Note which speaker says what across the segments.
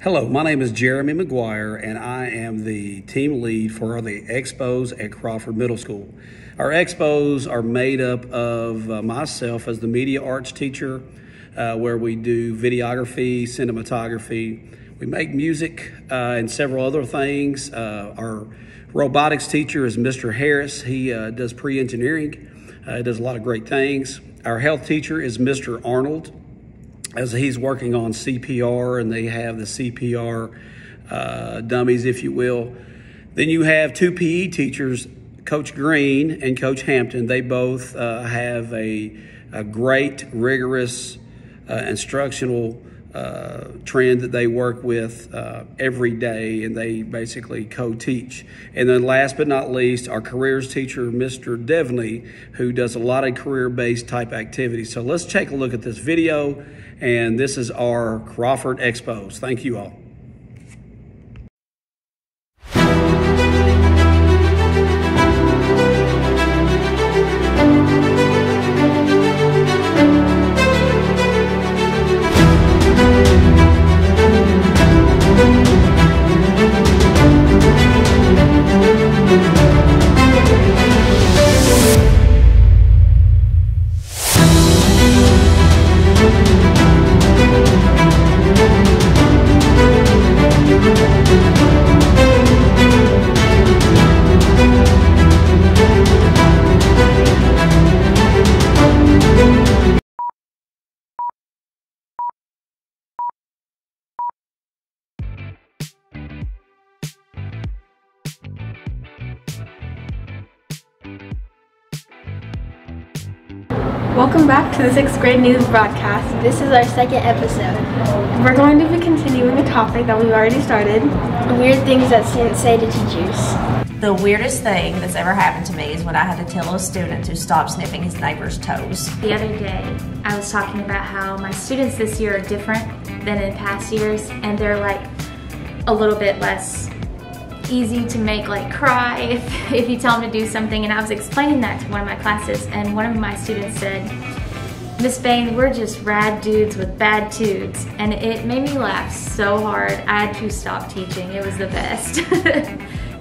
Speaker 1: Hello, my name is Jeremy Mcguire, and I am the team lead for the expos at Crawford Middle School. Our expos are made up of myself as the media arts teacher, where we do videography, cinematography. We make music and several other things. Our robotics teacher is Mr. Harris. He does pre-engineering. He does a lot of great things. Our health teacher is Mr. Arnold, as he's working on CPR, and they have the CPR dummies, if you will. Then you have two PE teachers, Coach Green and Coach Hampton. They both have a great, rigorous instructional trend that they work with every day, and they basically co-teach. And then last but not least, our careers teacher, Mr. Devney, who does a lot of career-based type activities. So let's take a look at this video, and this is our Crawford Expos. Thank you all.
Speaker 2: Welcome back to the 6th grade news broadcast.
Speaker 3: This is our second episode.
Speaker 2: We're going to be continuing a topic that we've already started.
Speaker 3: Weird things that students say to teachers.
Speaker 4: The weirdest thing that's ever happened to me is when I had to tell a student to stop sniffing his neighbor's toes.
Speaker 5: The other day, I was talking about how my students this year are different than in past years, and they're like a little bit less easy to make like cry if you tell them to do something. And I was explaining that to one of my classes, and one of my students said, "Miss Bain, we're just rad dudes with bad tudes." And it made me laugh so hard I had to stop teaching. It was the best.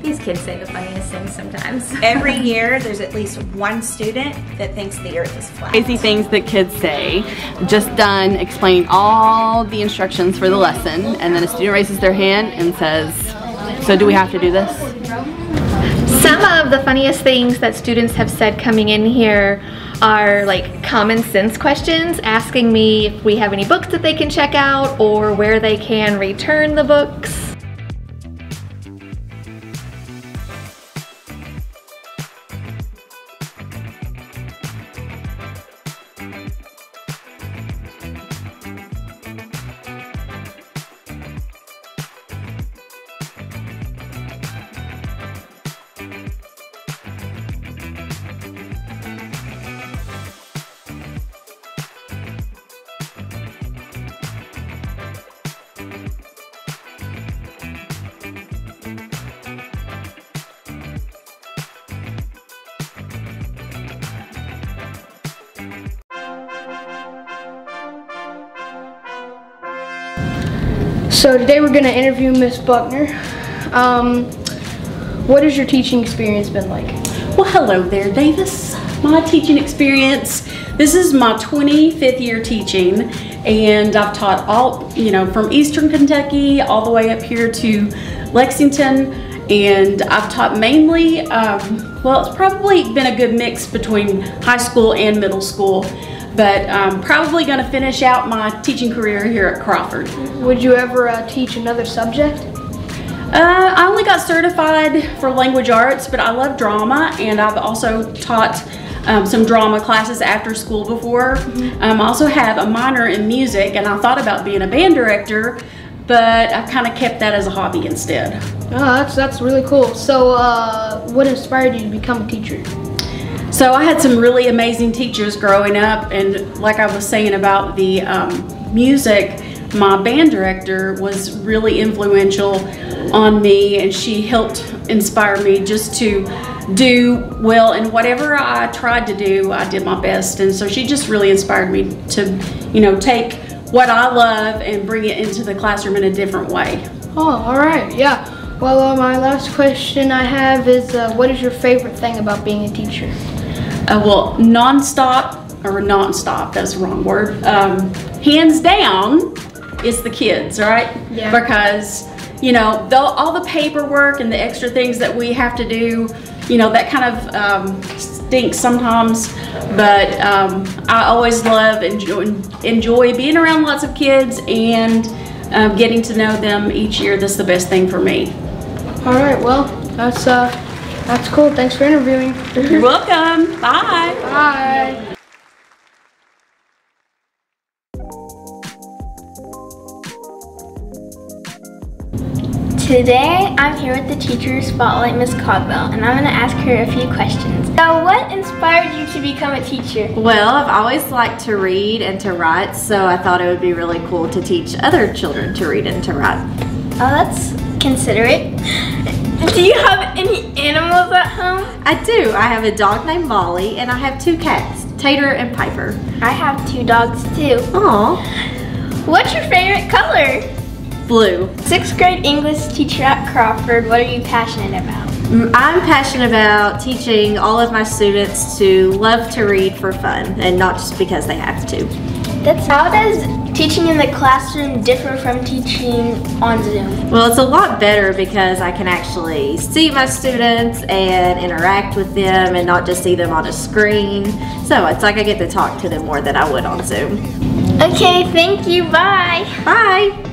Speaker 5: These kids say the funniest things sometimes.
Speaker 6: Every year there's at least one student that thinks the earth is flat.
Speaker 7: Crazy things that kids say. Just done explaining all the instructions for the lesson, and then a student raises their hand and says, "So do we have to do this?"
Speaker 2: Some of the funniest things that students have said coming in here are like common sense questions, asking me if we have any books that they can check out or where they can return the books.
Speaker 8: So today we're going to interview Miss Buckner. What has your teaching experience been like?
Speaker 9: Well, hello there, Davis. My teaching experience, this is my 25th year teaching, and I've taught all, from Eastern Kentucky all the way up here to Lexington, and I've taught mainly, well, it's probably been a good mix between high school and middle school. But I'm probably going to finish out my teaching career here at Crawford.
Speaker 8: Would you ever teach another subject?
Speaker 9: I only got certified for language arts, but I love drama, and I've also taught some drama classes after school before. I also have a minor in music, and I thought about being a band director, but I kind of kept that as a hobby instead.
Speaker 8: Oh, that's really cool. So what inspired you to become a teacher?
Speaker 9: So I had some really amazing teachers growing up, and like I was saying about the music, my band director was really influential on me, and she helped inspire me just to do well, and whatever I tried to do, I did my best. And so she just really inspired me to, take what I love and bring it into the classroom in a different way.
Speaker 8: Oh, all right, yeah. Well, my last question I have is, what is your favorite thing about being a teacher?
Speaker 9: Well, non-stop, that's the wrong word. Hands down, it's the kids, right?
Speaker 8: Yeah.
Speaker 9: Because, you know, all the paperwork and the extra things that we have to do, you know, that kind of stinks sometimes, but I always love enjoy being around lots of kids and getting to know them each year. That's the best thing for me.
Speaker 8: All right, well, that's cool. Thanks for interviewing.
Speaker 9: You're welcome. Bye.
Speaker 8: Bye.
Speaker 3: Today, I'm here with the Teacher Spotlight, Miss Cogwell, and I'm going to ask her a few questions. So, what inspired you to become a teacher?
Speaker 4: Well, I've always liked to read and to write, so I thought it would be really cool to teach other children to read and to write.
Speaker 3: Oh, that's considerate. Do you have any animals at home?
Speaker 4: I do. I have a dog named Molly, and I have 2 cats, Tater and Piper.
Speaker 3: I have 2 dogs too.
Speaker 4: Aw.
Speaker 3: What's your favorite color?
Speaker 4: Blue.
Speaker 3: 6th grade English teacher at Crawford, what are you passionate about?
Speaker 4: I'm passionate about teaching all of my students to love to read for fun and not just because they have to.
Speaker 3: How does teaching in the classroom differ from teaching on Zoom?
Speaker 4: Well, it's a lot better because I can actually see my students and interact with them and not just see them on a screen. So it's like I get to talk to them more than I would on Zoom.
Speaker 3: Okay, thank you, bye.
Speaker 4: Bye.